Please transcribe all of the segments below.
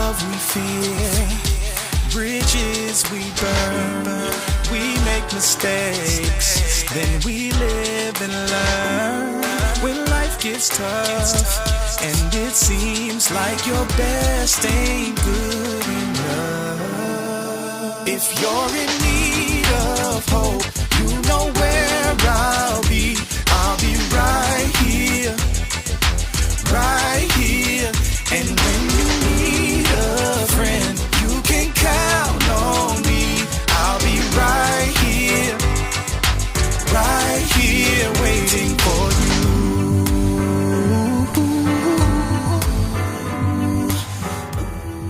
love we fear, bridges we burn, we make mistakes, then we live and learn. When life gets tough and it seems like your best ain't good enough, if you're in need of hope, you know where I'll be right here, right here. And when you need a friend, you can count on me. I'll be right here, waiting for you.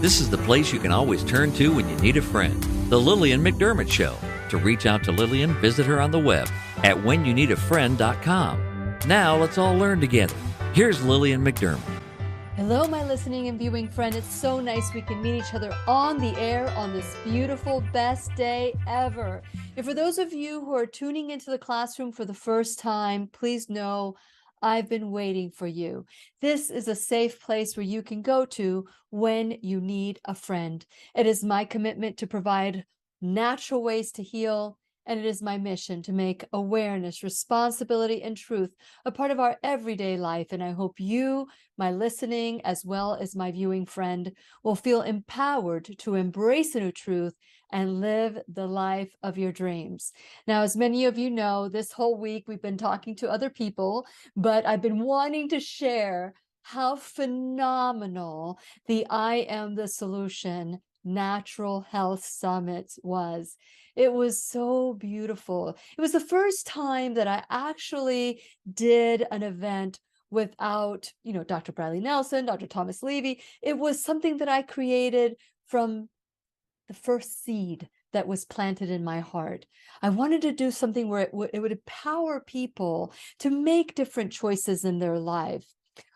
This is the place you can always turn to when you need a friend. The Lillian McDermott Show. To reach out to Lillian, visit her on the web at whenyouneedafriend.com. Now let's all learn together. Here's Lillian McDermott. Hello, my listening and viewing friend. It's so nice we can meet each other on the air on this beautiful, best day ever. And for those of you who are tuning into the classroom for the first time, please know I've been waiting for you. This is a safe place where you can go to when you need a friend. It is my commitment to provide natural ways to heal, and it is my mission to make awareness, responsibility, and truth a part of our everyday life. And I hope you, my listening, as well as my viewing friend, will feel empowered to embrace a new truth and live the life of your dreams. Now, as many of you know, this whole week we've been talking to other people, but I've been wanting to share how phenomenal the I Am the Solution Natural Health Summit was. It was so beautiful. It was the first time that I actually did an event without, Dr. Bradley Nelson, Dr. Thomas Levy. It was something that I created from the first seed that was planted in my heart. I wanted to do something where it would empower people to make different choices in their life.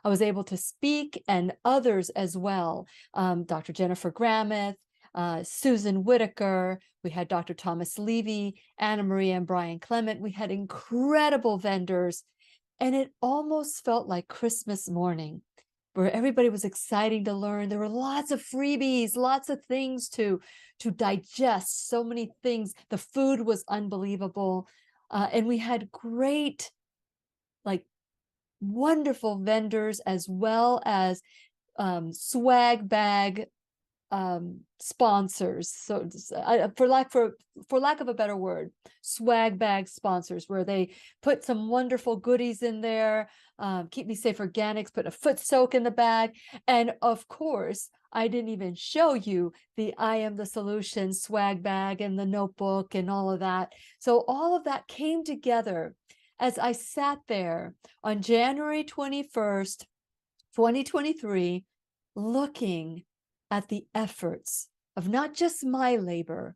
I was able to speak, and others as well. Dr. Jennifer Gramuth, Susan Whitaker, we had Dr. Thomas Levy, Anna Maria and Brian Clement. We had incredible vendors, and it almost felt like Christmas morning, where everybody was excited to learn. There were lots of freebies, lots of things to digest, so many things. The food was unbelievable. And we had great, wonderful vendors, as well as swag bag sponsors. So for lack of a better word, swag bag sponsors, where they put some wonderful goodies in there. Keep Me Safe Organics put a foot soak in the bag. And of course, I didn't even show you the I Am the Solution swag bag and the notebook and all of that. So all of that came together as I sat there on January 21st, 2023, looking at the efforts of not just my labor,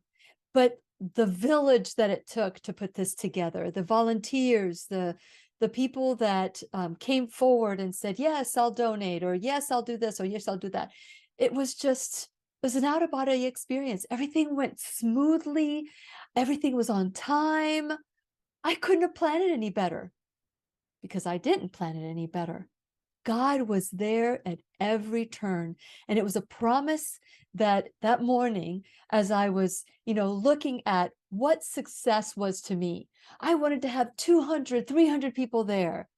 but the village that it took to put this together, the volunteers, the people that came forward and said, yes, I'll donate, or yes, I'll do this, or yes, I'll do that. It was an out-of-body experience. Everything went smoothly. Everything was on time. I couldn't have planned it any better, because I didn't plan it any better. God was there at every turn. And it was a promise that morning, as I was, looking at what success was to me, I wanted to have 200, 300 people there,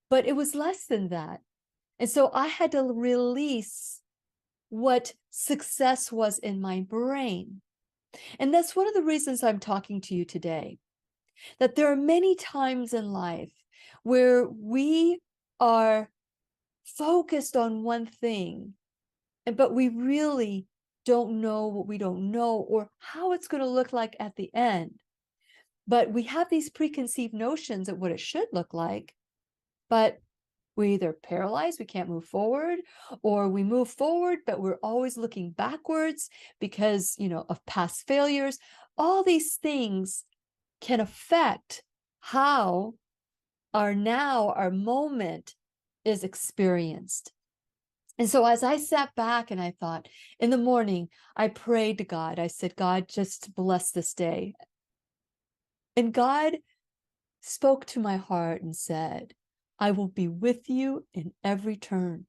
but it was less than that. And so I had to release what success was in my brain. And that's one of the reasons I'm talking to you today, that there are many times in life where we are focused on one thing, but we really don't know what we don't know, or how it's going to look like at the end. But we have these preconceived notions of what it should look like, but we're either paralyzed, we can't move forward, or we move forward, but we're always looking backwards because, of past failures. All these things can affect how our moment is experienced. And so as I sat back and I thought, in the morning, I prayed to God. I said, God, just bless this day. And God spoke to my heart and said, I will be with you in every turn.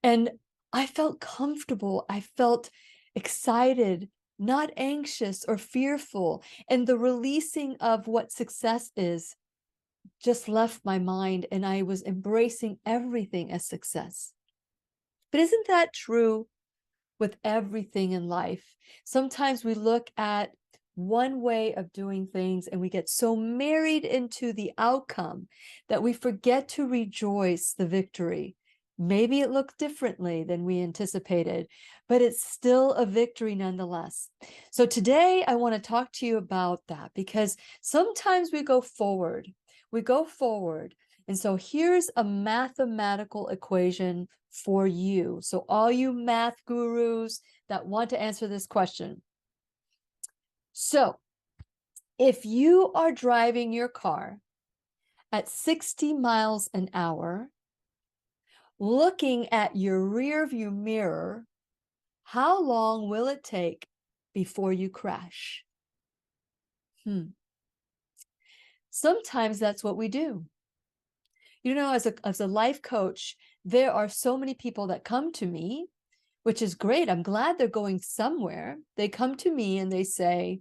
And I felt comfortable. I felt excited, not anxious or fearful. And the releasing of what success is just left my mind, and I was embracing everything as success. But isn't that true with everything in life? Sometimes we look at one way of doing things and we get so married into the outcome that we forget to rejoice the victory. Maybe it looked differently than we anticipated, but it's still a victory nonetheless. So today I want to talk to you about that, because sometimes we go forward. And so here's a mathematical equation for you. So all you math gurus that want to answer this question. So if you are driving your car at 60 miles an hour, looking at your rear view mirror, how long will it take before you crash? Sometimes that's what we do. You know, as a life coach, there are so many people that come to me, which is great. I'm glad they're going somewhere. They come to me and they say,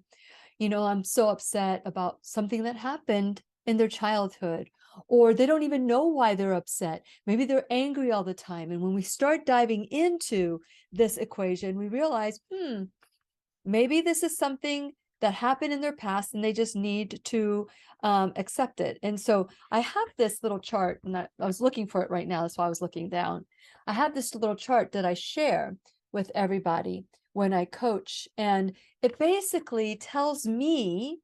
you know, I'm so upset about something that happened in their childhood, or they don't even know why they're upset. Maybe they're angry all the time. And when we start diving into this equation, we realize, maybe this is something that happened in their past and they just need to accept it. And so I have this little chart, and I was looking for it right now. That's why I was looking down. I have this little chart that I share with everybody when I coach. And it basically tells me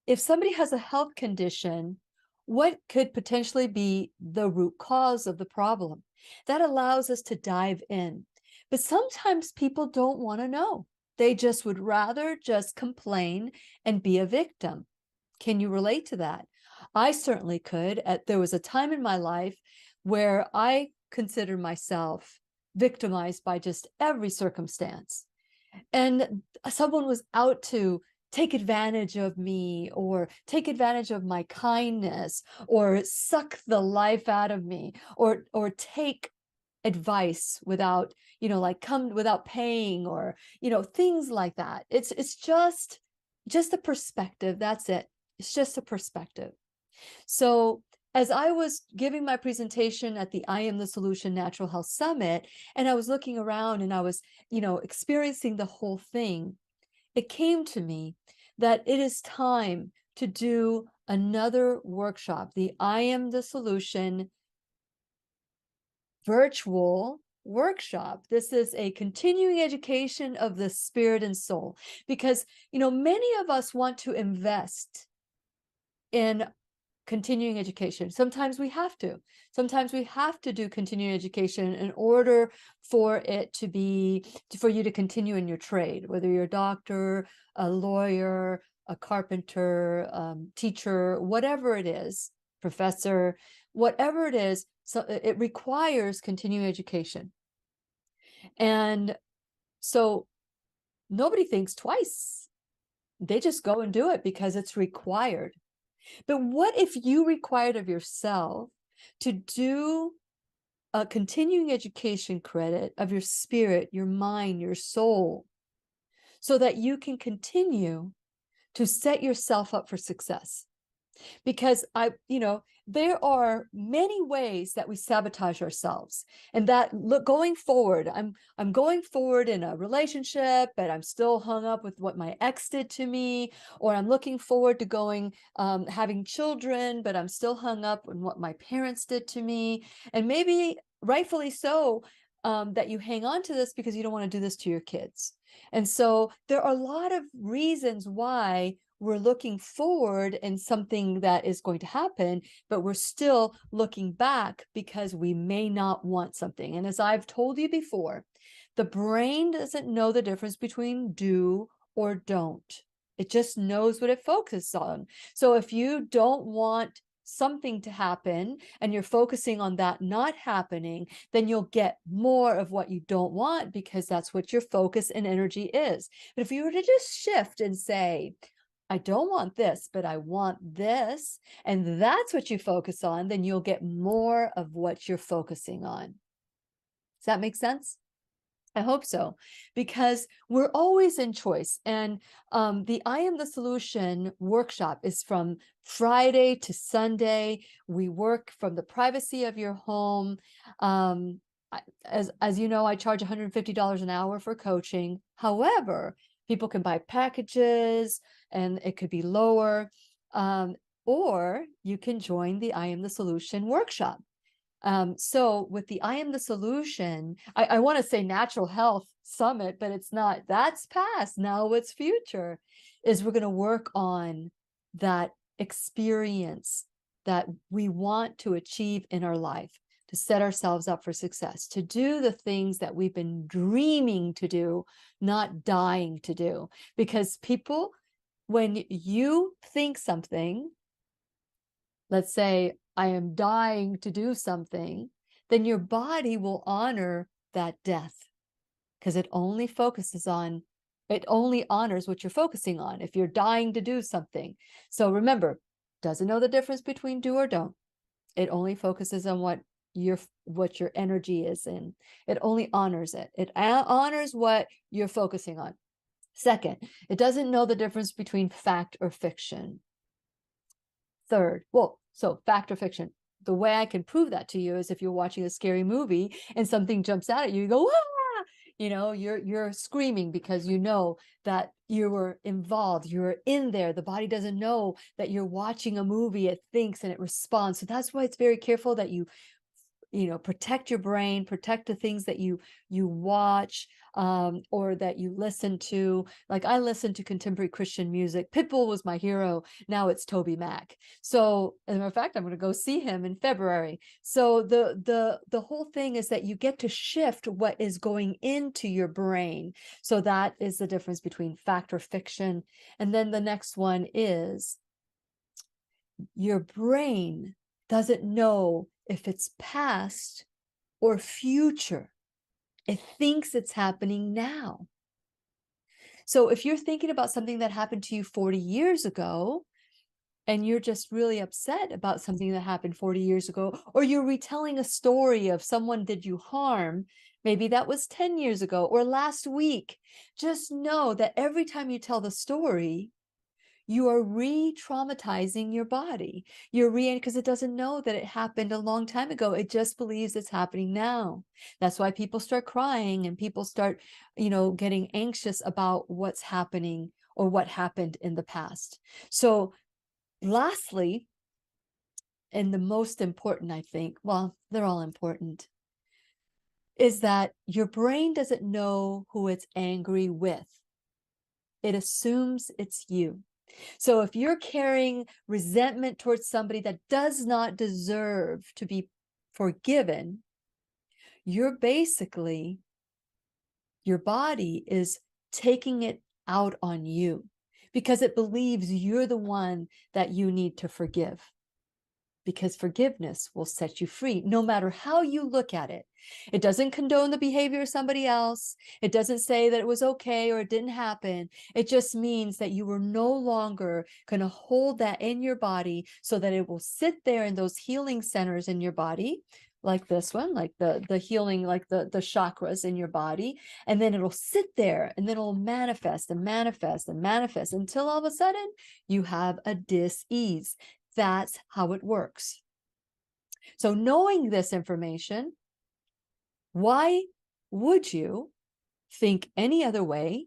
if somebody has a health condition, what could potentially be the root cause of the problem. That allows us to dive in. But sometimes people don't want to know. They just would rather just complain and be a victim. Can you relate to that? I certainly could. There was a time in my life where I considered myself victimized by just every circumstance. And someone was out to take advantage of me, or take advantage of my kindness, or suck the life out of me, or take advice without, like come without paying, or, things like that. It's just a perspective. That's it. It's just a perspective. So as I was giving my presentation at the I Am the Solution Natural Health Summit, and I was looking around and I was, experiencing the whole thing, it came to me that it is time to do another workshop, the I Am the Solution virtual workshop. This is a continuing education of the spirit and soul, because, many of us want to invest in continuing education. Sometimes we have to. Sometimes we have to do continuing education in order for it to be, for you to continue in your trade, whether you're a doctor, a lawyer, a carpenter, teacher, whatever it is, professor, whatever it is. So it requires continuing education. And so nobody thinks twice. They just go and do it because it's required. But what if you required of yourself to do a continuing education credit of your spirit, your mind, your soul, so that you can continue to set yourself up for success? Because there are many ways that we sabotage ourselves, and that going forward, I'm going forward in a relationship, but I'm still hung up with what my ex did to me, or I'm looking forward to going, having children, but I'm still hung up on what my parents did to me. And maybe rightfully so, that you hang on to this because you don't want to do this to your kids. And so there are a lot of reasons why we're looking forward in something that is going to happen, but we're still looking back because we may not want something. And as I've told you before, the brain doesn't know the difference between do or don't. It just knows what it focuses on. So if you don't want something to happen and you're focusing on that not happening, then you'll get more of what you don't want, because that's what your focus and energy is. But if you were to just shift and say, I don't want this, but I want this, and that's what you focus on, then you'll get more of what you're focusing on. Does that make sense? I hope so, because we're always in choice. And the I Am the Solution workshop is from Friday to Sunday. We work from the privacy of your home. As you know, I charge $150 an hour for coaching. However, people can buy packages and it could be lower. Or you can join the I Am the Solution workshop. So with the I Am the Solution, I want to say Natural Health Summit, but it's not. That's past. Now what's future is we're going to work on that experience that we want to achieve in our life, to set ourselves up for success, to do the things that we've been dreaming to do, not dying to do. Because people, when you think something, let's say, I am dying to do something, then your body will honor that death, because it only honors what you're focusing on if you're dying to do something. So remember, doesn't know the difference between do or don't. It only focuses on what your energy is in. It only honors it. It honors what you're focusing on. Second, it doesn't know the difference between fact or fiction. Third, so fact or fiction. The way I can prove that to you is if you're watching a scary movie and something jumps out at you, you go, ah! You're screaming because you know that you were involved, you're in there. The body doesn't know that you're watching a movie. It thinks and it responds. So that's why it's very careful that you protect your brain, protect the things that you watch, or that you listen to. Like I listen to contemporary Christian music. Pitbull was my hero. Now it's Toby Mac. So as a matter of fact, I'm going to go see him in February. So the whole thing is that you get to shift what is going into your brain. So that is the difference between fact or fiction. And then the next one is your brain doesn't know if it's past or future. It thinks it's happening now. So if you're thinking about something that happened to you 40 years ago, and you're just really upset about something that happened 40 years ago, or you're retelling a story of someone did you harm, maybe that was 10 years ago or last week, just know that every time you tell the story, you are re-traumatizing your body. Because it doesn't know that it happened a long time ago. It just believes it's happening now. That's why people start crying and people start, getting anxious about what's happening or what happened in the past. So lastly, and the most important, I think, well, they're all important, is that your brain doesn't know who it's angry with. It assumes it's you. So if you're carrying resentment towards somebody that does not deserve to be forgiven, your body is taking it out on you because it believes you're the one that you need to forgive. Because forgiveness will set you free, no matter how you look at it. It doesn't condone the behavior of somebody else. It doesn't say that it was okay or it didn't happen. It just means that you are no longer going to hold that in your body so that it will sit there in those healing centers in your body, like this one, like the healing, like the chakras in your body. And then it'll sit there and then it'll manifest and manifest and manifest until all of a sudden you have a dis-ease. That's how it works. So knowing this information, why would you think any other way,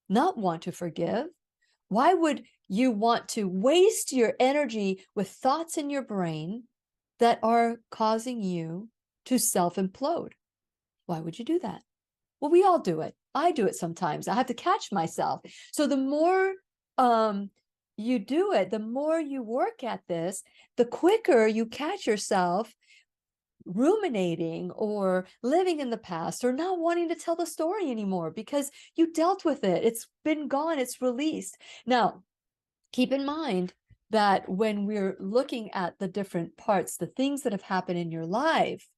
not want to forgive? Why would you want to waste your energy with thoughts in your brain that are causing you to self-implode? Why would you do that? Well, we all do it. I do it sometimes. I have to catch myself. So the more you do it, the more you work at this, the quicker you catch yourself ruminating or living in the past or not wanting to tell the story anymore because you dealt with it. It's been gone. It's released. Now, keep in mind that when we're looking at the different parts, the things that have happened in your life,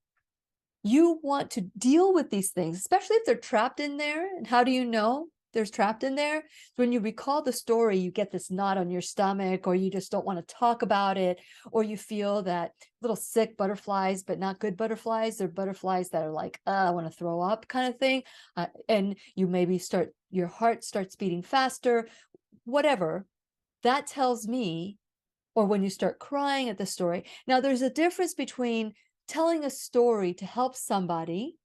you want to deal with these things, especially if they're trapped in there. And how do you know? there's trapped in there. When you recall the story, you get this knot on your stomach, or you just don't want to talk about it, or you feel that little sick butterflies, but not good butterflies. They're butterflies that are like, I want to throw up kind of thing. And you maybe your heart starts beating faster, whatever. That tells me, or when you start crying at the story. Now, there's a difference between telling a story to help somebody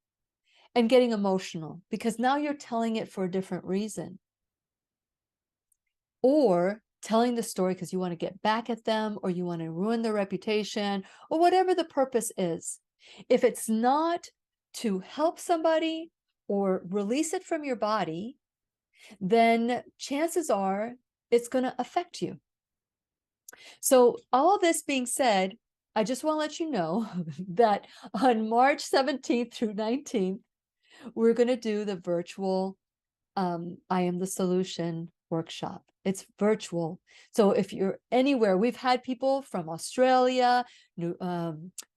and getting emotional, because now you're telling it for a different reason. Or telling the story because you want to get back at them, or you want to ruin their reputation, or whatever the purpose is. If it's not to help somebody or release it from your body, then chances are it's going to affect you. So all this being said, I just want to let you know that on March 17th through 19th, we're going to do the virtual I Am the Solution workshop. It's virtual. So if you're anywhere, we've had people from Australia,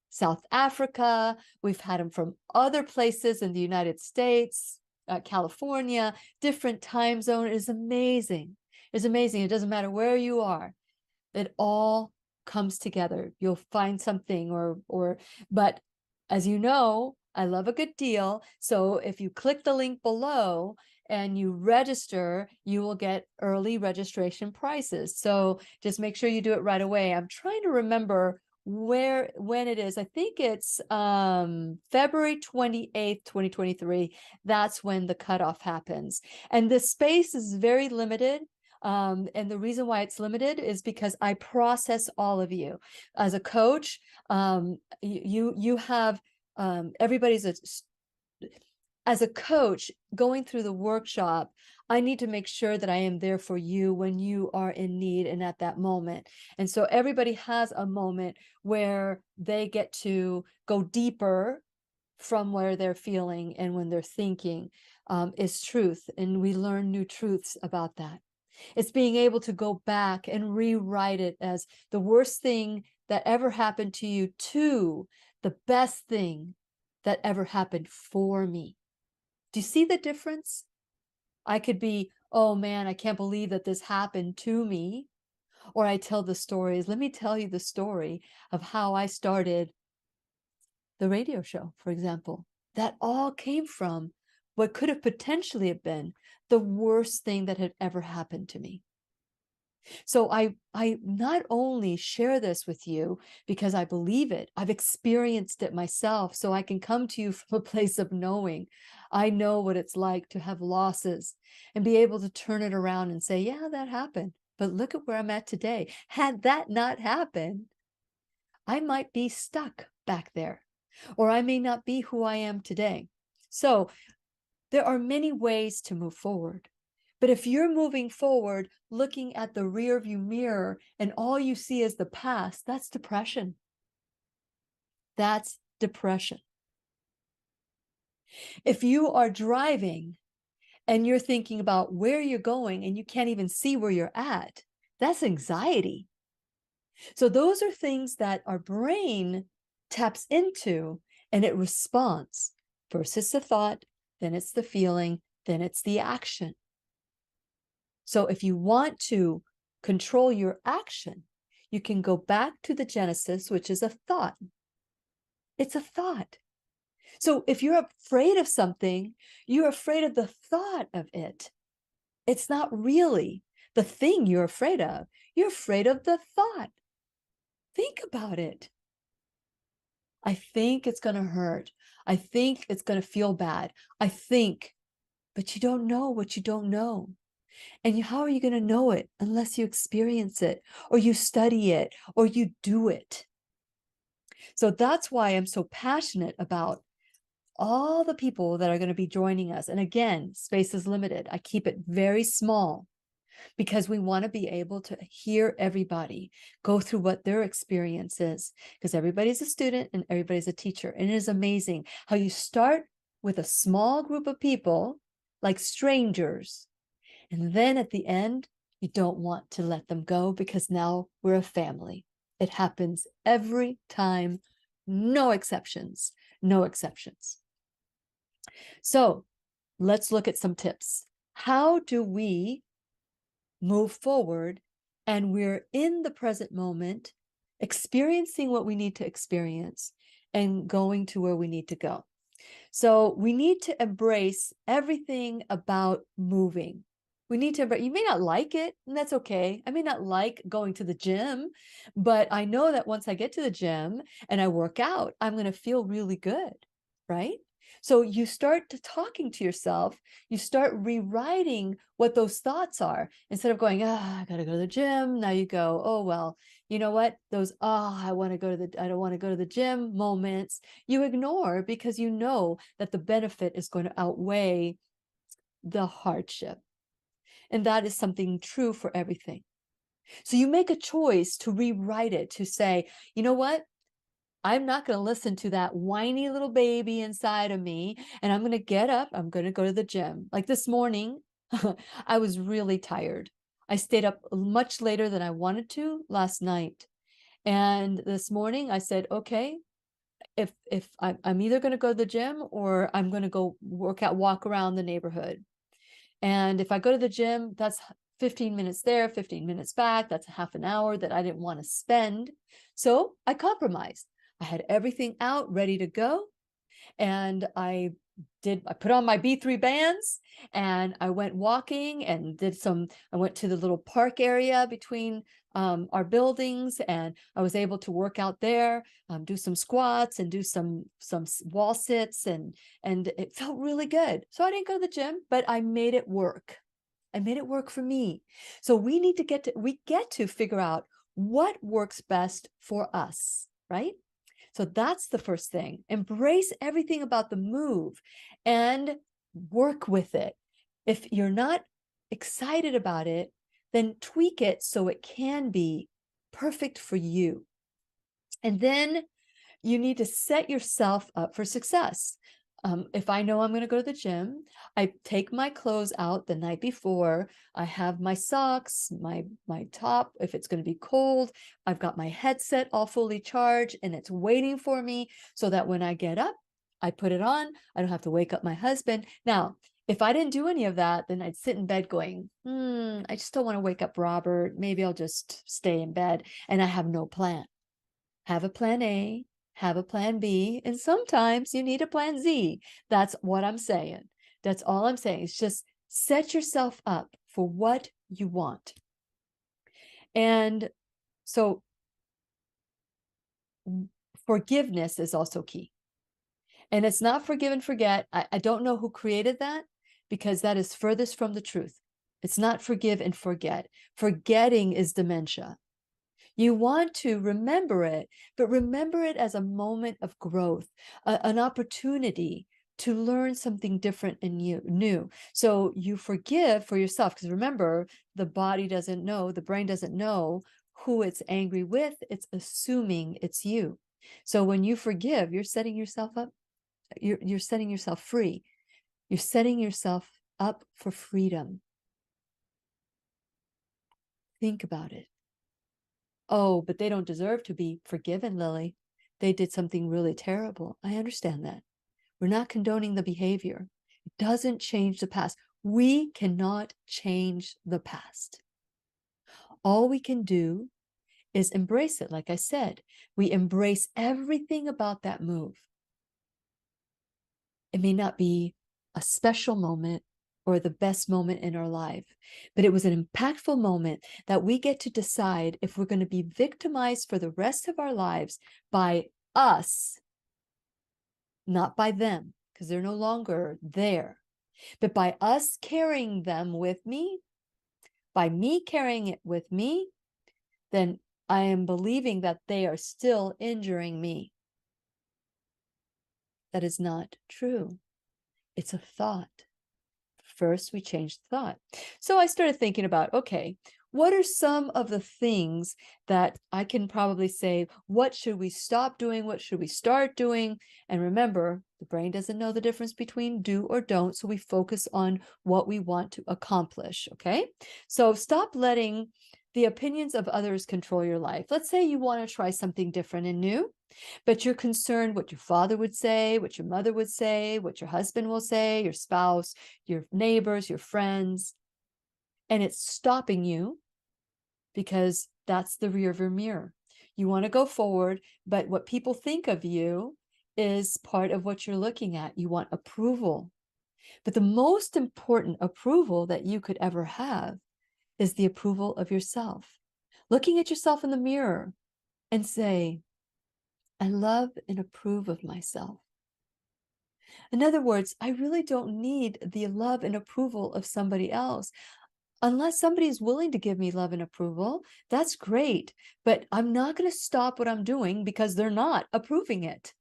South Africa, we've had them from other places in the United States, California, different time zone. It is amazing. It's amazing. It doesn't matter where you are. It all comes together. You'll find something but as you know, I love a good deal. So if you click the link below and you register, you will get early registration prices. So just make sure you do it right away. I'm trying to remember when it is. I think it's February 28th, 2023. That's when the cutoff happens. And the space is very limited. And the reason why it's limited is because I process all of you. As a coach, you have everybody's as a coach going through the workshop, I need to make sure that I am there for you when you are in need and at that moment. And so everybody has a moment where they get to go deeper from where they're feeling and when they're thinking is truth. And we learn new truths about that. It's being able to go back and rewrite it as the worst thing that ever happened to you to the best thing that ever happened for me. Do you see the difference? I could be, oh man, I can't believe that this happened to me. Or I tell the stories. Let me tell you the story of how I started the radio show, for example. That all came from what could have potentially have been the worst thing that had ever happened to me. So I not only share this with you because I believe it, I've experienced it myself, so I can come to you from a place of knowing. I know what it's like to have losses and be able to turn it around and say, yeah, that happened, but look at where I'm at today. Had that not happened, I might be stuck back there, or I may not be who I am today. So there are many ways to move forward. But if you're moving forward, looking at the rearview mirror and all you see is the past, that's depression. That's depression. If you are driving and you're thinking about where you're going and you can't even see where you're at, that's anxiety. So those are things that our brain taps into and it responds. First it's the thought, then it's the feeling, then it's the action. So if you want to control your action, you can go back to the genesis, which is a thought. It's a thought. So if you're afraid of something, you're afraid of the thought of it. It's not really the thing you're afraid of. You're afraid of the thought. Think about it. I think it's going to hurt. I think it's going to feel bad. I think, but you don't know what you don't know. And how are you going to know it unless you experience it, or you study it, or you do it? So that's why I'm so passionate about all the people that are going to be joining us. And again, space is limited. I keep it very small because we want to be able to hear everybody go through what their experience is, because everybody's a student and everybody's a teacher. And it is amazing how you start with a small group of people like strangers. And then at the end, you don't want to let them go because now we're a family. It happens every time. No exceptions. No exceptions. So let's look at some tips. How do we move forward and we're in the present moment, experiencing what we need to experience and going to where we need to go? So we need to embrace everything about moving. We need to, but you may not like it, and that's okay. I may not like going to the gym, but I know that once I get to the gym and I work out, I'm going to feel really good, right? So you start to talking to yourself, you start rewriting what those thoughts are. Instead of going, I gotta go to the gym. Now you go, oh, well, you know what? Those, I don't want to go to the gym moments, you ignore because you know that the benefit is going to outweigh the hardship. And that is something true for everything. So you make a choice to rewrite it, to say, you know what? I'm not going to listen to that whiny little baby inside of me. And I'm going to get up. I'm going to go to the gym. Like this morning, I was really tired. I stayed up much later than I wanted to last night. And this morning I said, okay, if I'm either going to go to the gym or I'm going to go walk around the neighborhood. And if I go to the gym, that's 15 minutes there, 15 minutes back. That's a half an hour that I didn't want to spend. So I compromised. I had everything out ready to go. And I put on my B3 bands and I went walking and I went to the little park area between our buildings, and I was able to work out there, do some squats and do some wall sits, and it felt really good. So I didn't go to the gym, but I made it work. I made it work for me. So we need to get to figure out what works best for us, right? So that's the first thing. Embrace everything about the move and work with it. If you're not excited about it, then tweak it so it can be perfect for you. And then you need to set yourself up for success. If I know I'm going to go to the gym, I take my clothes out the night before. I have my socks, my top. If it's going to be cold, I've got my headset all fully charged and it's waiting for me so that when I get up, I put it on. I don't have to wake up my husband. Now, if I didn't do any of that, then I'd sit in bed going, I just don't want to wake up Robert. Maybe I'll just stay in bed, and I have no plan. Have a plan A, have a plan B, and sometimes you need a plan Z. That's what I'm saying. That's all I'm saying. It's just set yourself up for what you want. And so forgiveness is also key. And it's not forgive and forget. I don't know who created that, because that is furthest from the truth. It's not forgive and forget. Forgetting is dementia. You want to remember it, but remember it as a moment of growth, an opportunity to learn something different and new. So you forgive for yourself, because remember, the body doesn't know, the brain doesn't know who it's angry with. It's assuming it's you. So when you forgive, you're setting yourself up. You're setting yourself free. You're setting yourself up for freedom. Think about it. Oh, but they don't deserve to be forgiven, Lily. They did something really terrible. I understand that. We're not condoning the behavior. It doesn't change the past. We cannot change the past. All we can do is embrace it. Like I said, we embrace everything about that move. It may not be a special moment or the best moment in our life, but it was an impactful moment that we get to decide if we're going to be victimized for the rest of our lives by us, not by them, because they're no longer there, but by us carrying them with me, by me carrying it with me, then I am believing that they are still injuring me. That is not true. It's a thought. First, we changed the thought. So I started thinking about, okay, what are some of the things that I can probably say, what should we stop doing? What should we start doing? And remember, the brain doesn't know the difference between do or don't. So we focus on what we want to accomplish. Okay. So stop letting the opinions of others control your life. Let's say you want to try something different and new. but you're concerned what your father would say, what your mother would say, what your husband will say, your spouse, your neighbors, your friends, and it's stopping you because that's the rearview mirror. You want to go forward, but what people think of you is part of what you're looking at. You want approval. But the most important approval that you could ever have is the approval of yourself. Looking at yourself in the mirror and say, I love and approve of myself. In other words, I really don't need the love and approval of somebody else. Unless somebody is willing to give me love and approval, that's great. But I'm not going to stop what I'm doing because they're not approving it.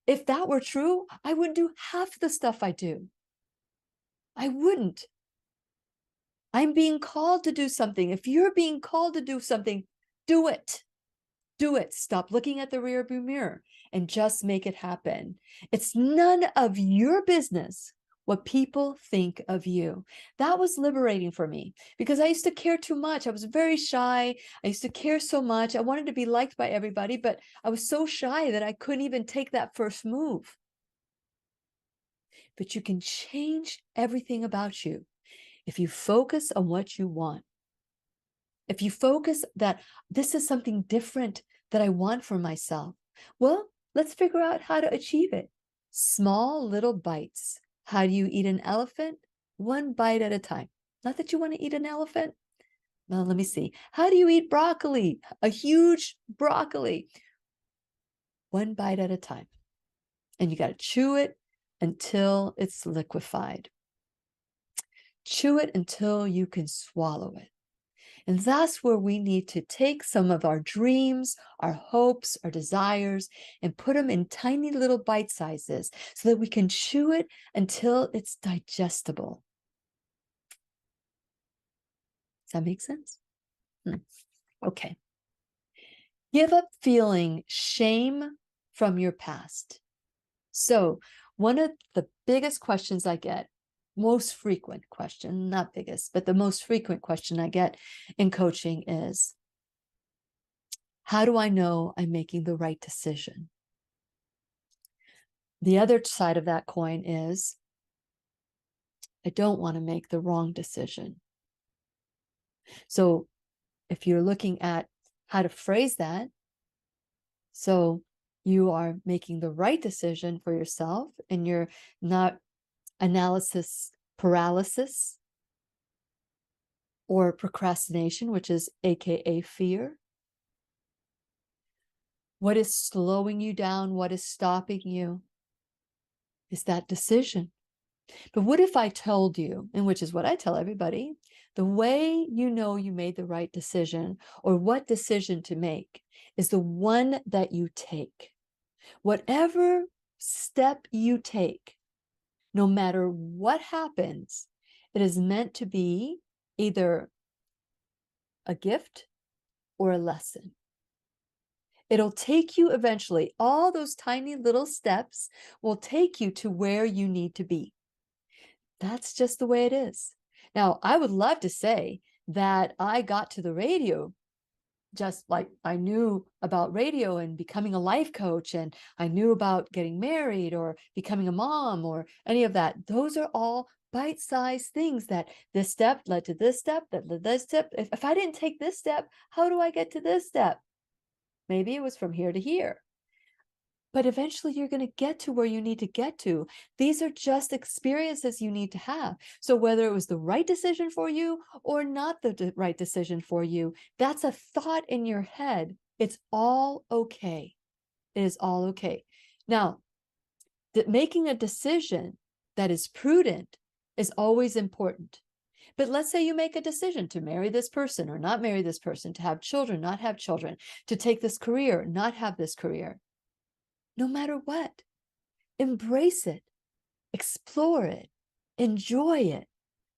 If that were true, I wouldn't do half the stuff I do. I wouldn't. I'm being called to do something. If you're being called to do something, do it. Do it. Stop looking at the rearview mirror and just make it happen. It's none of your business what people think of you. That was liberating for me because I used to care too much. I was very shy. I used to care so much. I wanted to be liked by everybody, but I was so shy that I couldn't even take that first move. But you can change everything about you if you focus on what you want. If you focus that this is something different that I want for myself, well, let's figure out how to achieve it. Small little bites. How do you eat an elephant? One bite at a time. Not that you want to eat an elephant. Well, let me see. How do you eat broccoli? A huge broccoli. One bite at a time. And you got to chew it until it's liquefied. Chew it until you can swallow it. And that's where we need to take some of our dreams, our hopes, our desires, and put them in tiny little bite sizes so that we can chew it until it's digestible. Does that make sense? Okay. Give up feeling shame from your past. So one of the biggest questions I get, most frequent question, not biggest, but the most frequent question I get in coaching is, how do I know I'm making the right decision? The other side of that coin is, I don't want to make the wrong decision. So if you're looking at how to phrase that, so you are making the right decision for yourself and you're not analysis paralysis or procrastination, which is AKA fear. What is slowing you down? What is stopping you? Is that decision. But what if I told you, and which is what I tell everybody, the way you know you made the right decision or what decision to make is the one that you take. Whatever step you take, no matter what happens, it is meant to be either a gift or a lesson. It'll take you eventually. All those tiny little steps will take you to where you need to be. That's just the way it is. Now, I would love to say that I got to the radio just like I knew about radio and becoming a life coach, and I knew about getting married or becoming a mom or any of that. Those are all bite-sized things that this step led to this step, that led to this step. If I didn't take this step, how do I get to this step? Maybe it was from here to here. But eventually you're going to get to where you need to get to. These are just experiences you need to have. So whether it was the right decision for you or not the right decision for you, that's a thought in your head. It's all okay. It is all okay. Now, making a decision that is prudent is always important. But let's say you make a decision to marry this person or not marry this person, to have children, not have children, to take this career, not have this career. No matter what, embrace it, explore it, enjoy it,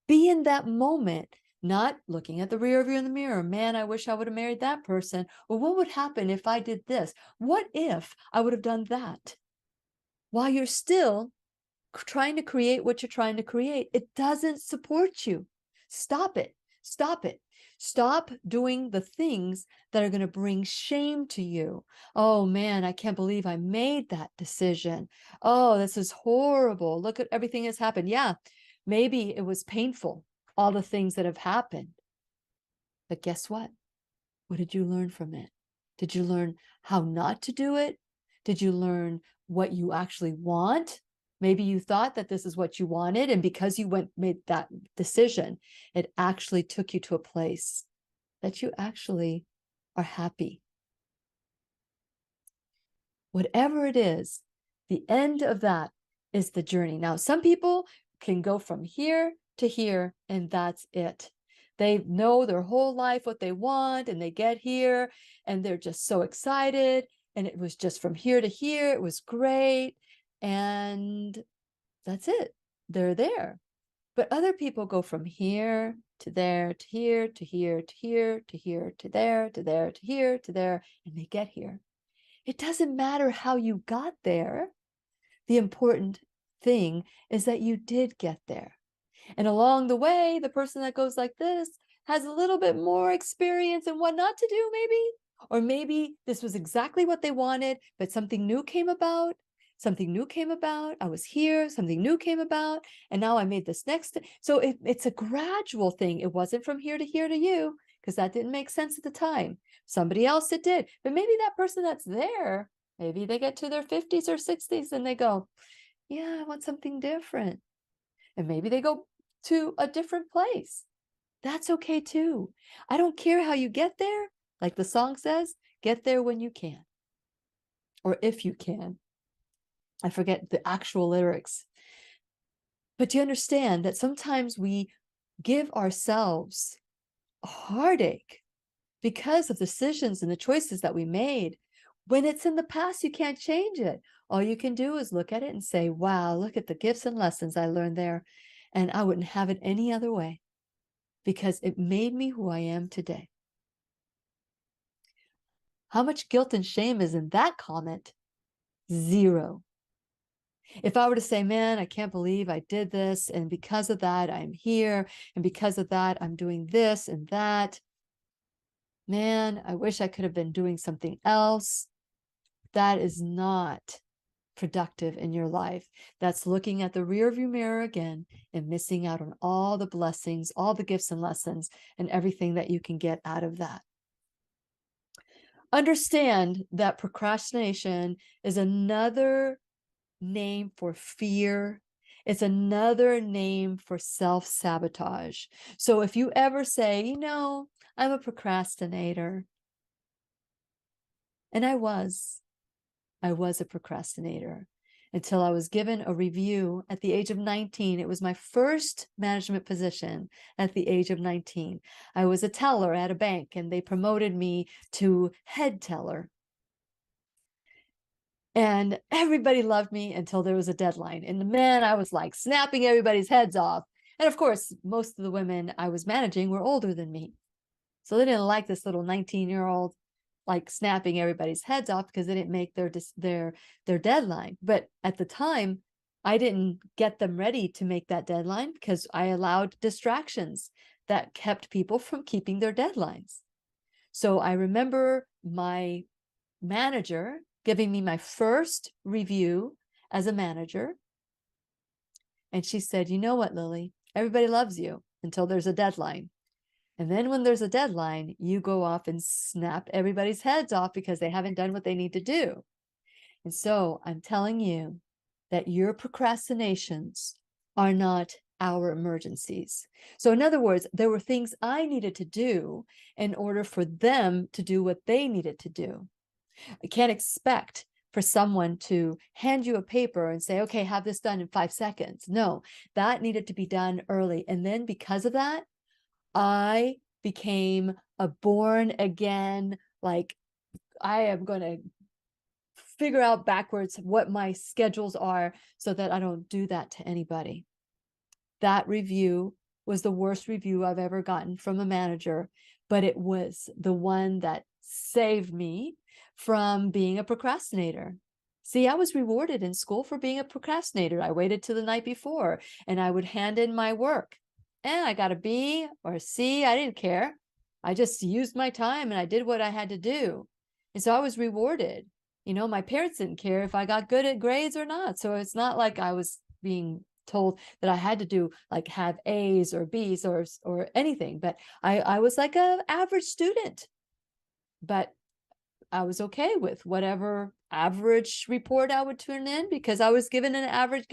be in that moment, not looking at the rear view in the mirror. Man, I wish I would have married that person. Or what would happen if I did this? What if I would have done that? While you're still trying to create what you're trying to create, it doesn't support you. Stop it. Stop it. Stop doing the things that are going to bring shame to you. Oh man, I can't believe I made that decision. Oh, this is horrible. Look at everything that's happened. Yeah, maybe it was painful, all the things that have happened. But guess what? What did you learn from it? Did you learn how not to do it? Did you learn what you actually want? Maybe you thought that this is what you wanted, and because you made that decision, it actually took you to a place that you actually are happy. Whatever it is, the end of that is the journey. Now, some people can go from here to here, and that's it. They know their whole life what they want, and they get here, and they're just so excited. And it was just from here to here. It was great. And that's it. They're there. But other people go from here to there, to here, to here, to here, to here, to there, to there, to here, to there, and they get here. It doesn't matter how you got there. The important thing is that you did get there. And along the way, the person that goes like this has a little bit more experience in what not to do, maybe. Or maybe this was exactly what they wanted, but something new came about. Something new came about. I was here, something new came about, and now I made this next. So it's a gradual thing. It wasn't from here to you, because that didn't make sense at the time. Somebody else it did. But maybe that person that's there, maybe they get to their 50s or 60s and they go, yeah, I want something different. And maybe they go to a different place. That's okay too. I don't care how you get there. Like the song says, get there when you can. Or if you can. I forget the actual lyrics. But you understand that sometimes we give ourselves a heartache because of decisions and the choices that we made. When it's in the past, you can't change it. All you can do is look at it and say, wow, look at the gifts and lessons I learned there. And I wouldn't have it any other way, because it made me who I am today. How much guilt and shame is in that comment? Zero. If I were to say, man, I can't believe I did this, and because of that, I'm here, and because of that, I'm doing this and that. Man, I wish I could have been doing something else. That is not productive in your life. That's looking at the rearview mirror again and missing out on all the blessings, all the gifts and lessons, and everything that you can get out of that. Understand that procrastination is another name for fear. It's another name for self-sabotage. So if you ever say, you know, I'm a procrastinator, and I was a procrastinator until I was given a review at the age of 19. It was my first management position at the age of 19. I was a teller at a bank, and they promoted me to head teller. And everybody loved me until there was a deadline. And man, I was like snapping everybody's heads off. And of course, most of the women I was managing were older than me. So they didn't like this little 19-year-old like snapping everybody's heads off because they didn't make their deadline. But at the time, I didn't get them ready to make that deadline because I allowed distractions that kept people from keeping their deadlines. So I remember my manager giving me my first review as a manager. And she said, you know what, Lily, everybody loves you until there's a deadline. And then when there's a deadline, you go off and snap everybody's heads off because they haven't done what they need to do. And so I'm telling you that your procrastinations are not our emergencies. So in other words, there were things I needed to do in order for them to do what they needed to do. I can't expect for someone to hand you a paper and say, okay, have this done in 5 seconds. No, that needed to be done early. And then because of that, I became a born again, like I am going to figure out backwards what my schedules are so that I don't do that to anybody. That review was the worst review I've ever gotten from a manager, but it was the one that saved me from being a procrastinator. See, I was rewarded in school for being a procrastinator. I waited till the night before and I would hand in my work. And I got a B or a C. I didn't care. I just used my time and I did what I had to do. And so I was rewarded. My parents didn't care if I got good at grades or not. So it's not like I was being told that I had to do like have A's or B's or anything, but I was like a average student, but I was okay with whatever average report I would turn in because I was given an average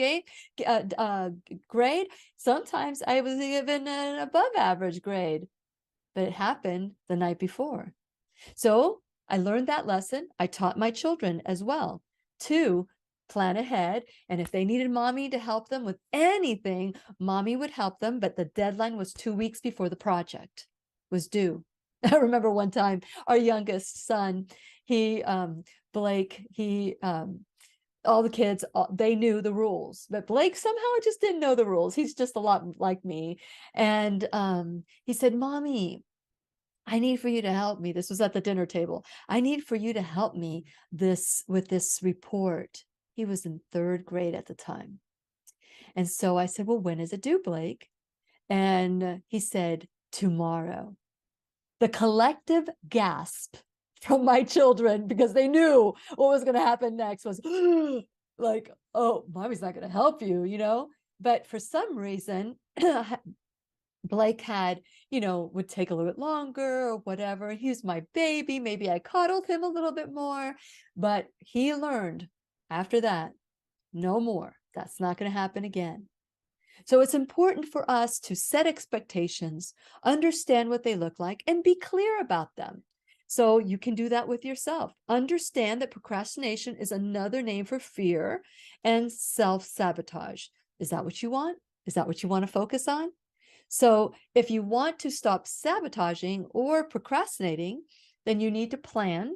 grade. Sometimes I was given an above average grade, but it happened the night before. So I learned that lesson. I taught my children as well to plan ahead. And if they needed mommy to help them with anything, mommy would help them. But the deadline was 2 weeks before the project was due. I remember one time our youngest son, Blake, all the kids, they knew the rules, but Blake somehow just didn't know the rules. He's just a lot like me. And he said, Mommy, I need for you to help me. This was at the dinner table. I need for you to help me with this report. He was in 3rd grade at the time. And so I said, well, when is it due, Blake? And he said, tomorrow. The collective gasp from my children, because they knew what was going to happen next, was like, oh, mommy's not going to help you. But for some reason, Blake had, would take a little bit longer or whatever. He was my baby. Maybe I coddled him a little bit more, but he learned after that, no more. That's not going to happen again. So it's important for us to set expectations, understand what they look like, and be clear about them. So you can do that with yourself. Understand that procrastination is another name for fear and self-sabotage. Is that what you want? Is that what you want to focus on? So if you want to stop sabotaging or procrastinating, then you need to plan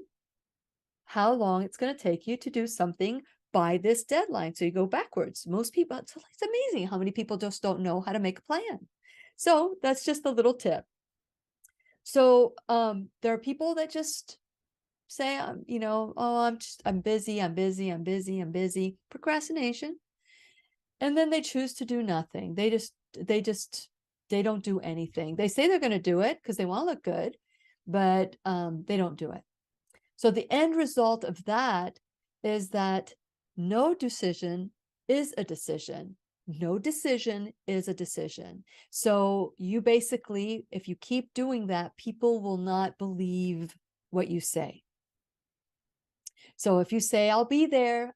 how long it's going to take you to do something by this deadline. So you go backwards. Most people, it's amazing how many people just don't know how to make a plan. So that's just a little tip. So there are people that just say, oh, I'm busy. Procrastination. And then they choose to do nothing. They don't do anything. They say they're going to do it because they want to look good, but they don't do it. So the end result of that is that no decision is a decision. No decision is a decision. So you basically, if you keep doing that, people will not believe what you say. So if you say, I'll be there,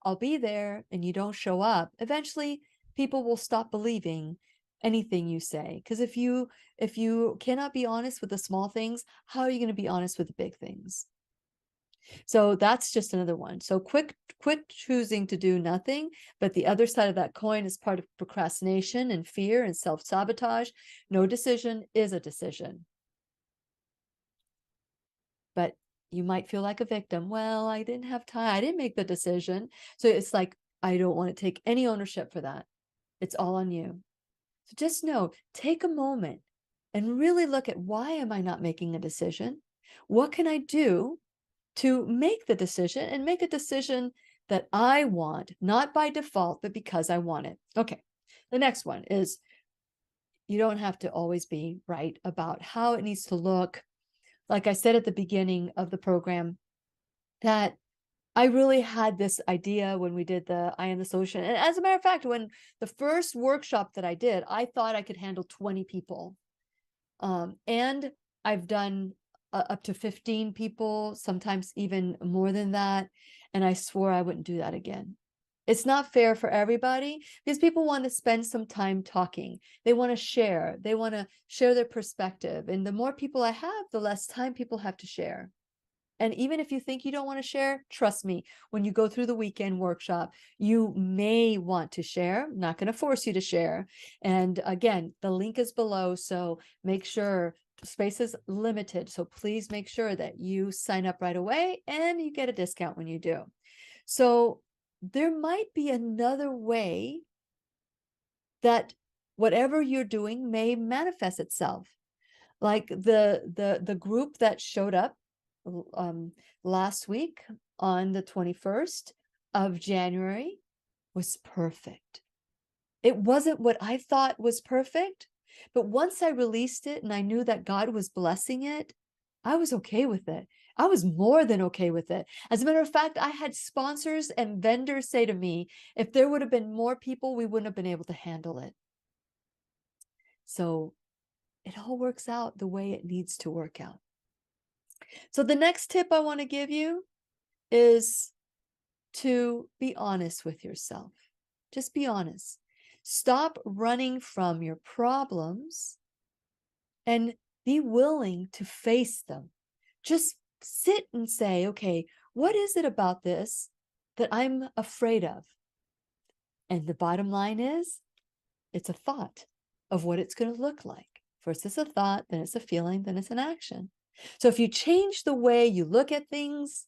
and you don't show up, eventually people will stop believing anything you say. Because if you cannot be honest with the small things, how are you going to be honest with the big things? So that's just another one. So quit choosing to do nothing, but the other side of that coin is part of procrastination and fear and self-sabotage. No decision is a decision. But you might feel like a victim. Well, I didn't have time. I didn't make the decision. So it's like, I don't want to take any ownership for that. It's all on you. So just know, take a moment and really look at, why am I not making a decision? What can I do to make the decision, and make a decision that I want, not by default, but because I want it? Okay. The next one is, you don't have to always be right about how it needs to look. Like I said at the beginning of the program, that I really had this idea when we did the I Am the Solution. And as a matter of fact, when the first workshop that I did, I thought I could handle 20 people. And I've done up to 15 people, sometimes even more than that. And I swore I wouldn't do that again. It's not fair for everybody, because people want to spend some time talking. They want to share. They want to share their perspective. And the more people I have, the less time people have to share. And even if you think you don't want to share, trust me, when you go through the weekend workshop, you may want to share. I'm not going to force you to share. And again, the link is below. So make sure, space is limited. So please make sure that you sign up right away, and you get a discount when you do. So there might be another way that whatever you're doing may manifest itself. Like the group that showed up last week on the 21st of January was perfect. It wasn't what I thought was perfect, but once I released it and I knew that God was blessing it, I was okay with it. I was more than okay with it. As a matter of fact, I had sponsors and vendors say to me, if there would have been more people, we wouldn't have been able to handle it. So it all works out the way it needs to work out. So the next tip I want to give you is to be honest with yourself. Just be honest. Stop running from your problems and be willing to face them. Just sit and say, okay, what is it about this that I'm afraid of? And the bottom line is, it's a thought of what it's going to look like. First it's a thought, then it's a feeling, then it's an action. So if you change the way you look at things,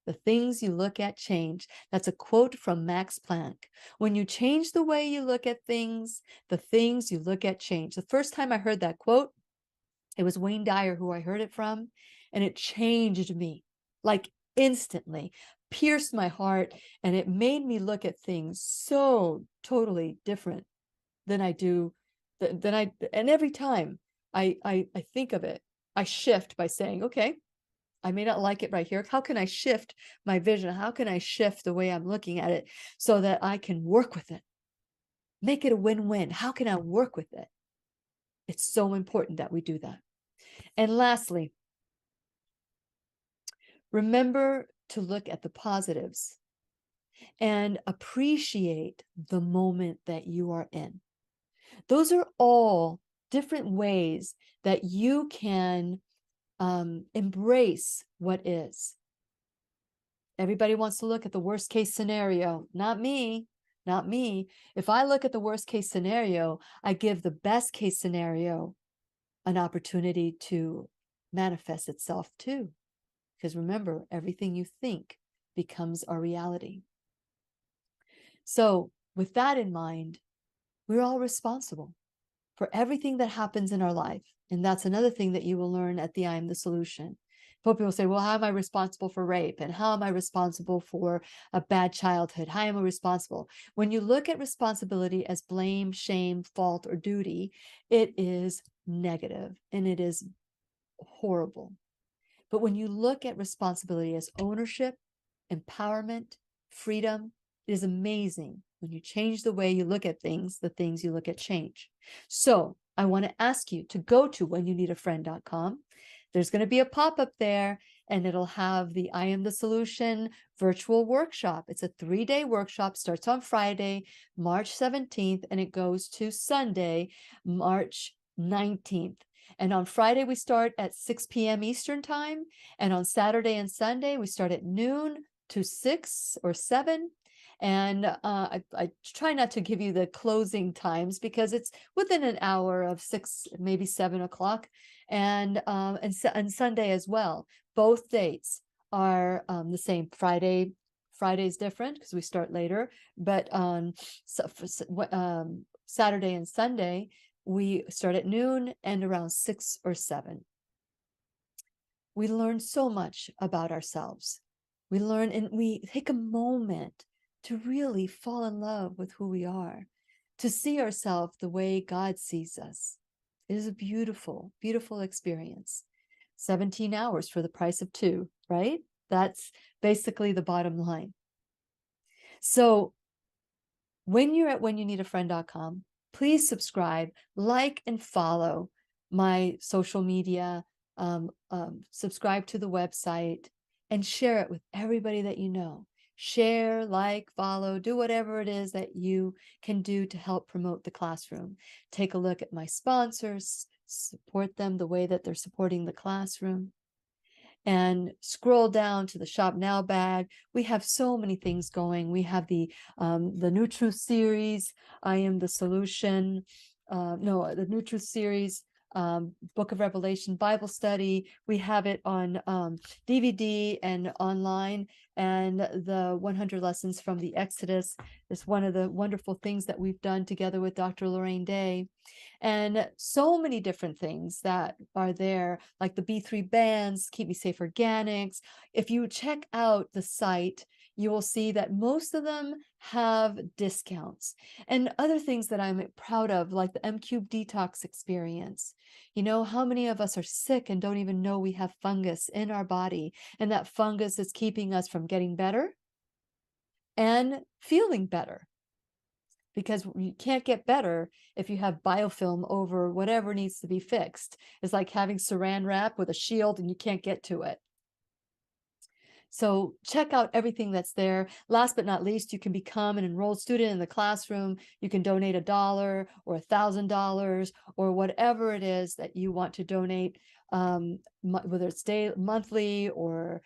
the things you look at change. That's a quote from Max Planck. When you change the way you look at things, the things you look at change. The first time I heard that quote, it was Wayne Dyer who I heard it from, and it changed me like instantly, pierced my heart, and it made me look at things so totally different than I do. And every time I think of it, I shift by saying, okay, I may not like it right here. How can I shift my vision? How can I shift the way I'm looking at it so that I can work with it? Make it a win-win. How can I work with it? It's so important that we do that. And lastly, remember to look at the positives and appreciate the moment that you are in. Those are all different ways that you can embrace what is. Everybody wants to look at the worst case scenario. Not me, not me. If I look at the worst case scenario, I give the best case scenario an opportunity to manifest itself too. Because remember, everything you think becomes our reality. So with that in mind, we're all responsible for everything that happens in our life. And that's another thing that you will learn at the I Am the Solution. People say, well, how am I responsible for rape? And how am I responsible for a bad childhood? How am I responsible? When you look at responsibility as blame, shame, fault, or duty, it is negative and it is horrible. But when you look at responsibility as ownership, empowerment, freedom, it is amazing. When you change the way you look at things, the things you look at change. So I want to ask you to go to whenyounneedafriend.com. There's going to be a pop-up there, and it'll have the I Am the Solution virtual workshop. It's a 3-day workshop, starts on Friday, March 17th, and it goes to Sunday, March 19th. And on Friday, we start at 6 p.m. Eastern time. And on Saturday and Sunday, we start at noon to 6 or 7. And I try not to give you the closing times because it's within an hour of 6, maybe 7 o'clock, and Sunday as well. Both dates are the same. Friday's different because we start later, but on Saturday and Sunday, we start at noon and around 6 or 7. We learn so much about ourselves. We learn and we take a moment to really fall in love with who we are, to see ourselves the way God sees us. It is a beautiful, beautiful experience. 17 hours for the price of 2, right? That's basically the bottom line. So when you're at whenyounneedafriend.com, please subscribe, like, and follow my social media, subscribe to the website, and share it with everybody that you know. Share, like, follow, do whatever it is that you can do to help promote the classroom. Take a look at my sponsors, support them the way that they're supporting the classroom. And scroll down to the Shop Now bag. We have so many things going. We have the New Truth series, I Am the Solution. The New Truth series, Book of Revelation Bible study. We have it on DVD and online. And the 100 Lessons from the Exodus is one of the wonderful things that we've done together with Dr. Lorraine Day. And so many different things that are there, like the B3 bands, Keep Me Safe Organics. If you check out the site, you will see that most of them have discounts. And other things that I'm proud of, like the M-Cube detox experience. You know, how many of us are sick and don't even know we have fungus in our body, and that fungus is keeping us from getting better and feeling better? Because you can't get better if you have biofilm over whatever needs to be fixed. It's like having saran wrap with a shield and you can't get to it. So check out everything that's there. Last but not least, you can become an enrolled student in the classroom. You can donate $1 or $1,000 or whatever it is that you want to donate, whether it's monthly or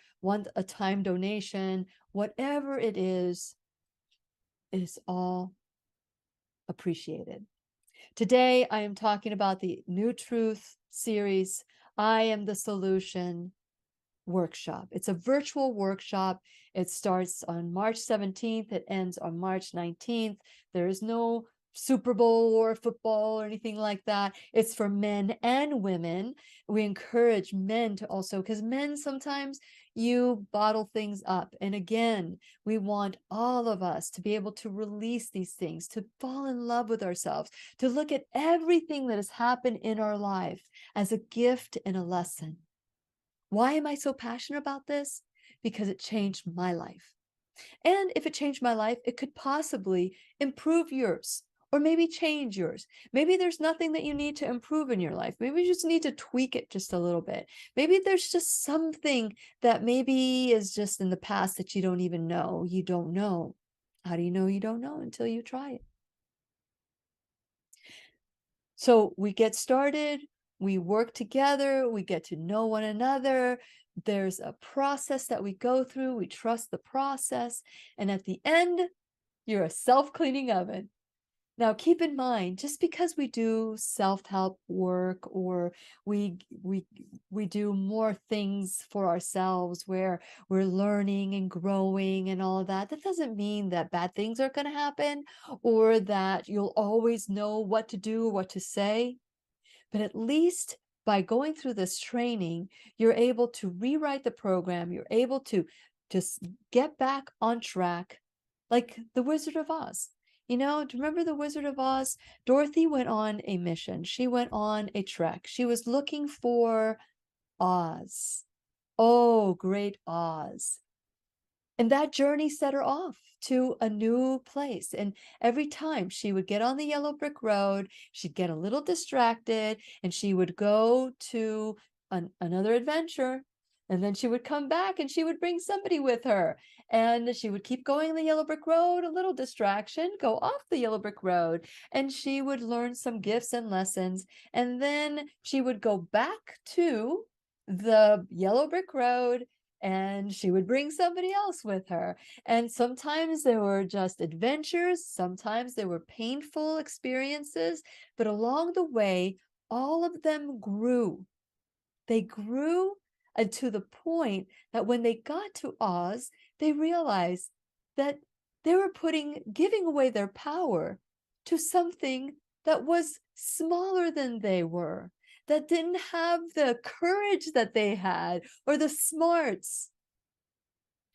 a time donation, whatever it is all appreciated. Today, I am talking about the New Truth series, I Am the Solution workshop. It's a virtual workshop. It starts on March 17th. It ends on March 19th. There is no Super Bowl or football or anything like that. It's for men and women. We encourage men to also, because men sometimes you bottle things up. And again, we want all of us to be able to release these things, to fall in love with ourselves, to look at everything that has happened in our life as a gift and a lesson. Why am I so passionate about this? Because it changed my life. And if it changed my life, it could possibly improve yours, or maybe change yours. Maybe there's nothing that you need to improve in your life. Maybe you just need to tweak it just a little bit. Maybe there's just something that maybe is just in the past that you don't even know. You don't know. How do you know you don't know until you try it? So we get started, we work together, we get to know one another. There's a process that we go through. We trust the process. And at the end, you're a self-cleaning oven. Now, keep in mind, just because we do self-help work or we do more things for ourselves where we're learning and growing and all of that, that doesn't mean that bad things are going to happen or that you'll always know what to do or what to say. But at least by going through this training, you're able to rewrite the program. You're able to just get back on track, like the Wizard of Oz. You know, do you remember the Wizard of Oz? Dorothy went on a mission. She went on a trek. She was looking for Oz. Oh, great Oz. And that journey set her off to a new place. And every time she would get on the yellow brick road, she'd get a little distracted and she would go to another adventure. And then she would come back and she would bring somebody with her. And she would keep going the yellow brick road, a little distraction, go off the yellow brick road. And she would learn some gifts and lessons. And then she would go back to the yellow brick road and she would bring somebody else with her. And sometimes there were just adventures. Sometimes there were painful experiences. But along the way, all of them grew. They grew to the point that when they got to Oz, they realized that they were giving away their power to something that was smaller than they were, that didn't have the courage that they had, or the smarts,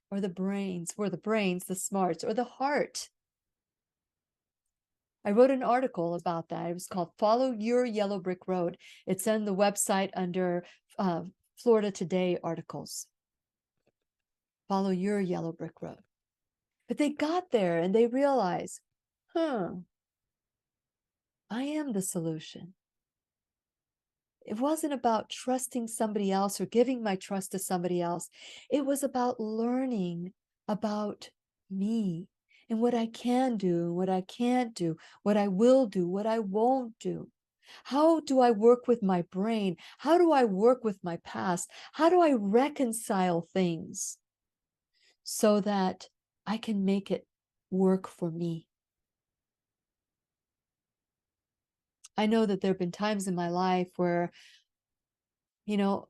or the brains, the smarts, or the heart. I wrote an article about that. It was called Follow Your Yellow Brick Road. It's on the website under Florida Today articles. Follow your yellow brick road. But they got there and they realized, I am the solution. It wasn't about trusting somebody else or giving my trust to somebody else. It was about learning about me and what I can do, what I can't do, what I will do, what I won't do. How do I work with my brain? How do I work with my past? How do I reconcile things so that I can make it work for me? I know that there have been times in my life where, you know,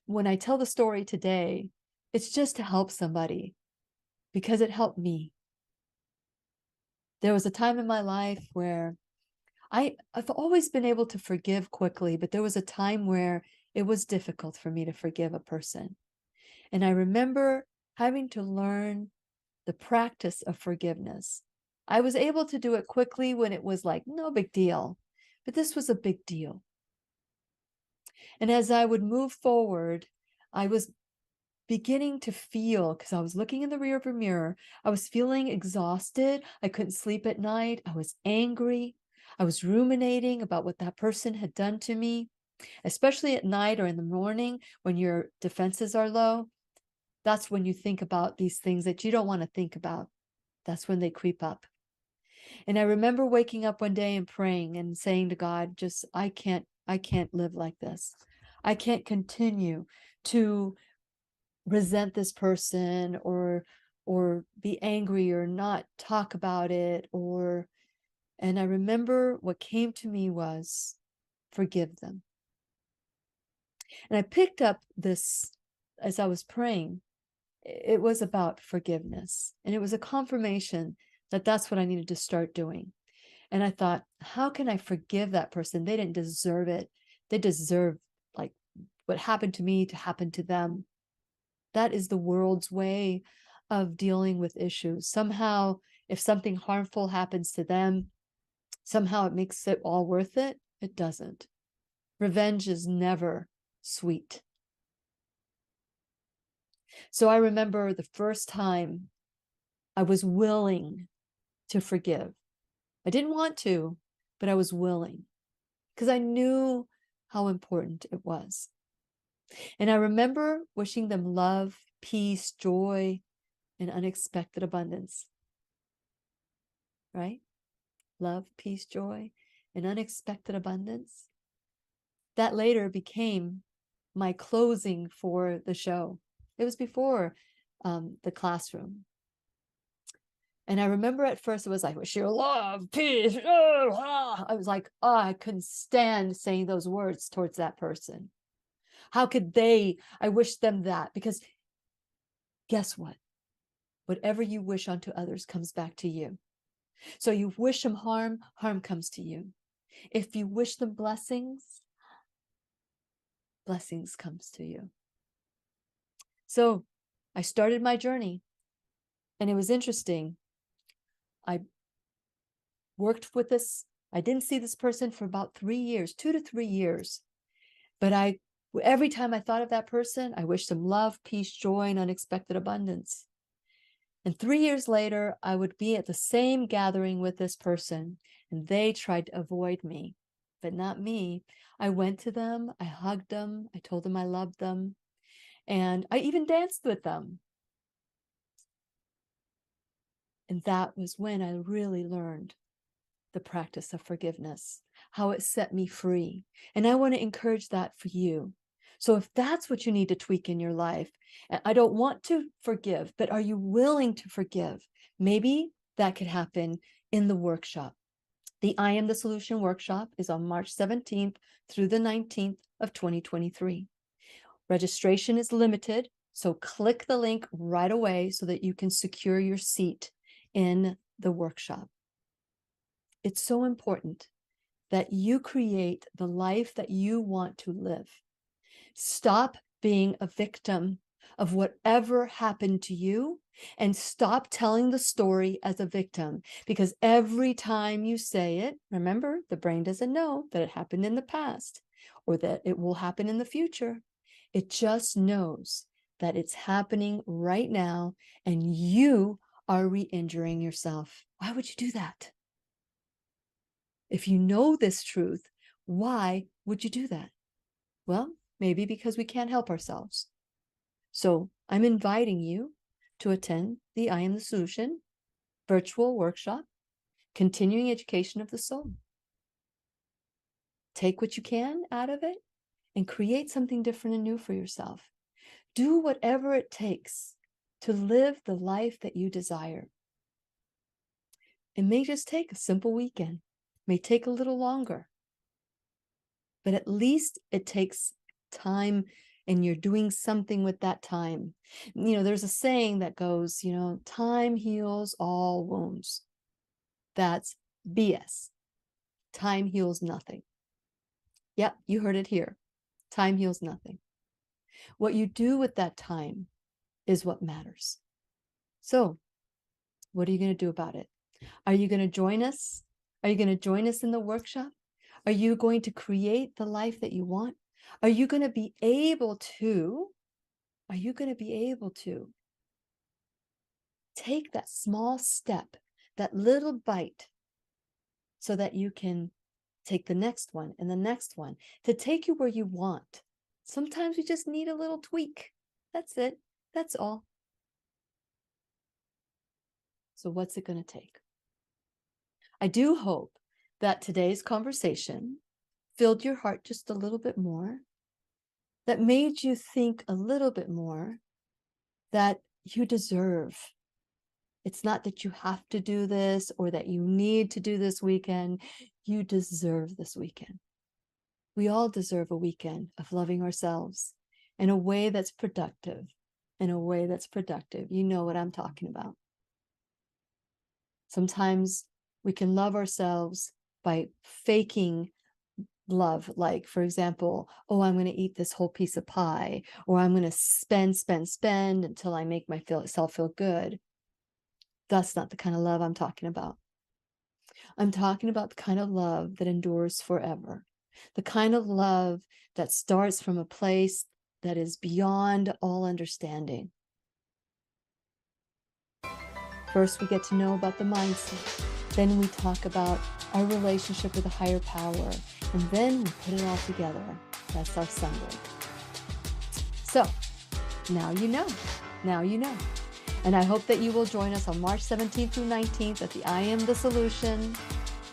when I tell the story today, it's just to help somebody because it helped me. There was a time in my life where I've always been able to forgive quickly, but there was a time where it was difficult for me to forgive a person. And I remember having to learn the practice of forgiveness. I was able to do it quickly when it was like, no big deal, but this was a big deal. And as I would move forward, I was beginning to feel, because I was looking in the rearview mirror, I was feeling exhausted. I couldn't sleep at night. I was angry. I was ruminating about what that person had done to me, especially at night or in the morning when your defenses are low. That's when you think about these things that you don't want to think about. That's when they creep up. And I remember waking up one day and praying and saying to God, just, I can't live like this. I can't continue to resent this person or be angry or not talk about it and I remember what came to me was forgive them. And I picked up this as I was praying. It was about forgiveness, and it was a confirmation that that's what I needed to start doing. And I thought, how can I forgive that person? They didn't deserve it. They deserve like what happened to me to happen to them. That is the world's way of dealing with issues. Somehow, if something harmful happens to them, somehow it makes it all worth it. It doesn't. Revenge is never sweet. So I remember the first time I was willing to forgive. I didn't want to, but I was willing because I knew how important it was. And I remember wishing them love, peace, joy, and unexpected abundance. Right? Love, peace, joy, and unexpected abundance. That later became my closing for the show. It was before the classroom. And I remember at first it was like, wish you love, peace. I was like, oh, I couldn't stand saying those words towards that person. How could I wish them that? Because guess what? Whatever you wish unto others comes back to you. So you wish them harm, harm comes to you. If you wish them blessings, blessings comes to you. So I started my journey, and it was interesting. I worked with this. I didn't see this person for about 3 years, 2 to 3 years. But every time I thought of that person, I wished them love, peace, joy, and unexpected abundance. And 3 years later, I would be at the same gathering with this person, and they tried to avoid me, but not me. I went to them, I hugged them, I told them I loved them, and I even danced with them. And that was when I really learned the practice of forgiveness, how it set me free. And I want to encourage that for you. So if that's what you need to tweak in your life, I don't want to forgive, but are you willing to forgive? Maybe that could happen in the workshop. The I Am the Solution workshop is on March 17th through the 19th of 2023. Registration is limited, so click the link right away so that you can secure your seat in the workshop. It's so important that you create the life that you want to live. Stop being a victim of whatever happened to you, and stop telling the story as a victim, because every time you say it, remember, the brain doesn't know that it happened in the past or that it will happen in the future. It just knows that it's happening right now, and you are re-injuring yourself. Why would you do that? If you know this truth, why would you do that? Well, maybe because we can't help ourselves. So I'm inviting you to attend the I Am the Solution virtual workshop, Continuing Education of the Soul. Take what you can out of it and create something different and new for yourself. Do whatever it takes to live the life that you desire. It may just take a simple weekend, may take a little longer, but at least it takes time, and you're doing something with that time. There's a saying that goes, time heals all wounds. That's BS. Time heals nothing. Yep, you heard it here. Time heals nothing. What you do with that time is what matters. So What are you going to do about it? Are you going to join us? Are you going to join us in the workshop? Are you going to create the life that you want? Are you going to be able to take that small step, that little bite, so that you can take the next one and the next one to take you where you want? Sometimes we just need a little tweak. That's it. That's all. So what's it going to take? I do hope that today's conversation filled your heart just a little bit more, that made you think a little bit more, that you deserve. It's not that you have to do this or that you need to do this weekend. You deserve this weekend. We all deserve a weekend of loving ourselves in a way that's productive, You know what I'm talking about. Sometimes we can love ourselves by faking love. Like, for example, oh, I'm going to eat this whole piece of pie, or I'm going to spend until I make myself feel good. That's not the kind of love I'm talking about. I'm talking about the kind of love that endures forever. The kind of love that starts from a place that is beyond all understanding. First, we get to know about the mindset. Then we talk about our relationship with a higher power. And then we put it all together. That's our Sunday. So, now you know. And I hope that you will join us on March 17th through 19th at the I Am the Solution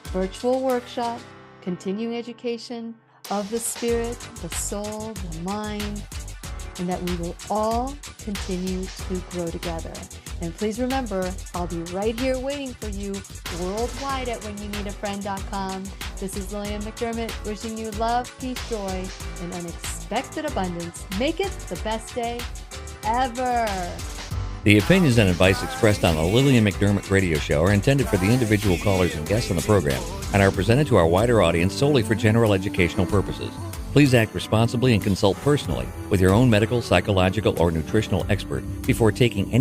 virtual workshop, continuing education of the spirit, the soul, the mind, and that we will all continue to grow together. And please remember, I'll be right here waiting for you worldwide at whenyouneedafriend.com. This is Lillian McDermott wishing you love, peace, joy, and unexpected abundance. Make it the best day ever. The opinions and advice expressed on the Lillian McDermott radio show are intended for the individual callers and guests on the program and are presented to our wider audience solely for general educational purposes. Please act responsibly and consult personally with your own medical, psychological, or nutritional expert before taking any